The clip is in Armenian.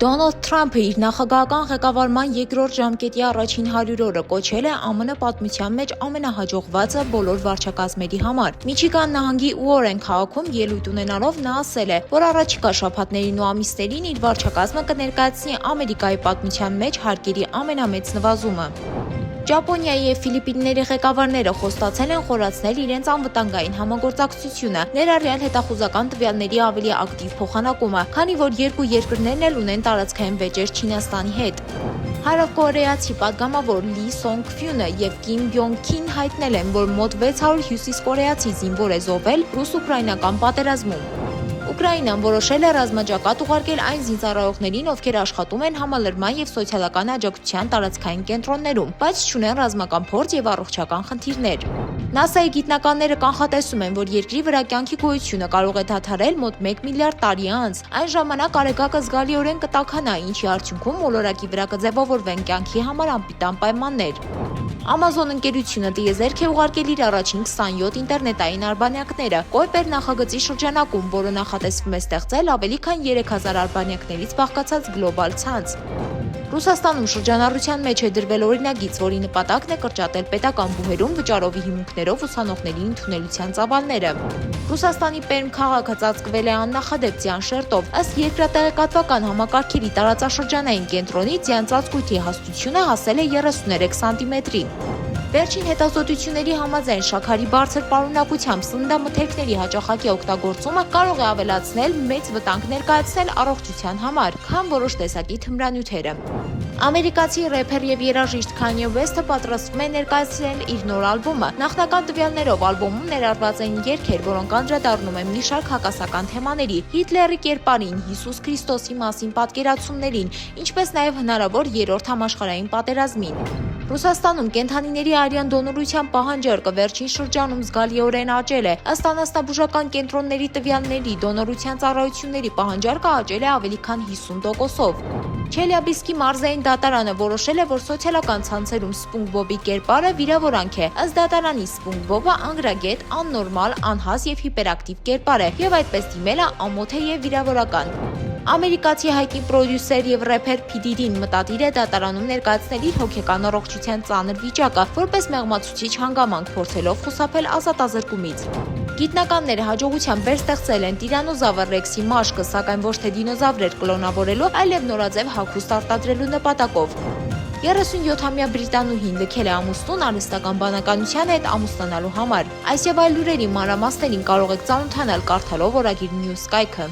Դոնալդ Թրամփը իր նախագահական ղեկավարման երկրորդ ժամկետի առաջին 100 օրը կոչել է ԱՄՆ պատմության մեջ ամենահաջողվածը բոլոր վարչակազմերի համար։ Միչիգան նահանգի Ուորեն քաղաքում ելույթ ունենալով նա ասել է, որ առաջիկա շաբաթներին ու ամիսներին իր վարչակազմը կներկայացնի Ամերիկայի պատմության մեջ հարկերի ամենամեծ նվազումը։ Ճապոնիայի եւ Ֆիլիպինների ղեկավարները խոստացել են խորացնել իրենց անվտանգային համագործակցությունը, ներառյալ հետախուզական տվյալների ավելի ակտիվ փոխանակումը, քանի որ երկու երկրներն էլ ունեն տարածքային վեճեր Չինաստանի հետ։ Հարավկորեացի падգամավոր Լի Սոնգ Ֆյունը եւ Կիմ Յոնգ Քին հայտնել են, որ մոտ 600 հյուսիսկորեացի զինվոր է զոհվել ռուս-ուկրաինական պատերազմում։ Ուկրաինան որոշել է ռազմաճակատ ուղարկել այն զինծառայողներին, ովքեր աշխատում են համալրման եւ սոցիալական աջակցության տարածքային կենտրոններում, բայց չունեն ռազմական փորձ եւ առողջական խնդիրներ։ ՆԱՍԱ-ի գիտնականները կանխատեսում են, որ երկրի վրա կյանքի գոյությունը կարող է դադարել մոտ 1 միլիարդ տարի անց։ Այն ժամանակ արեգակը զգալիորեն կտաքանա, ինչի արդյունքում մոլորակի վրա կձևավորվեն կյանքի համար անպիտան պայմաններ։ Amazon ընկերությունը տիեզերք է ուղարկել իր առաջին 27 ինտերնետային արբանյակները Կոյպեր նախագծի շրջանակում, որը նախատեսվում է ստեղծել ավելի քան 3000 արբանյակներից բաղկացած գլոբալ ցանց։ Ռուսաստանում շրջանառության մեջ է դրվել օրինագիծ, որի նպատակն է կրճատել պետական բուհերում վճարովի հիմունքներով ուսանողների ընդունելության ծավալները։ Ռուսաստանի Պերմ քաղաքը ծածկվել է աննախադեպ ձյան շերտով, ըստ երկրատեղեկատվական համակարգերի տարածաշրջանային կենտրոնի ձյան ծածկույթի հաստությունը հասել է 33 սանտիմետրի։ Վերջին հետազոտությունների համաձայն շաքարի բարձր պարունակությամբ սննդամթերքների հաճախակի օգտագործումը կարող է ավելացնել մեծ վտանգ ներկայացնել առողջության համար, քան որոշ տեսակի թմրանյութերը։ Ամերիկացի рэփեր եւ երաժիշտ Քանյե Ուեսթը պատրաստվում է ներկայացնել իր նոր ալբոմը։ Նախնական տվյալներով ալբոմում ներառված են երգեր, որոնք անդրադառնում են մի շարք հակասական թեմաների՝ Հիտլերի կերպարին, Հիսուս Քրիստոսի մասին պատկերացումներին, ինչպես նաեւ հնարավոր երրորդ համաշխարհային պատերազմին։ Ռուսաստանում կենդանիների արյան դոնորության պահանջարկը վերջին շրջանում զգալիորեն աճել է։ Ըստ անասնաբուժական կենտրոնների տվյալների, դոնորության ծառայությունների պահանջարկը աճել է ավելի քան 50%-ով։ Չելյաբինսկի մարզային դատարանը որոշել է, որ սոցիալական ցանցերում Սպունգ-Բոբի կերպարը վիրավորանք է։ Ըստ դատարանի Սպունգ-Բոբը անգրագետ, աննորմալ, անհաս եւ հիպերակտիվ կերպար է եւ այդպես դիմելը ամոթ է եւ վիրավորական։ Ամերիկացի հայտնի պրոդյուսեր եւ рэփեր P. Diddy-ն մտադիր է դատարանում ներկայացնել իր հոգեկան առողջության ծանր վիճակը, որպես մեղմացուցիչ հանգամանք փորձելով խուսափել ազատազրկումից։ Գիտնականները հաջողությամբ վերստեղծել են տիրանոզավր Ռեքսի մաշկը, սակայն ոչ թե դինոզավրեր կլոնավորելու, այլև նորաձև հագուստ արտադրելու նպատակով։ 37-ամյա բրիտանուհին լքել է ամուսնուն արհեստական բանականության հետ ամուսնանալու համար։ Այս եւ այլ լուրերի մանրամասներին կարող եք ծանոթանալ կարդալով օրագիր News կայքը։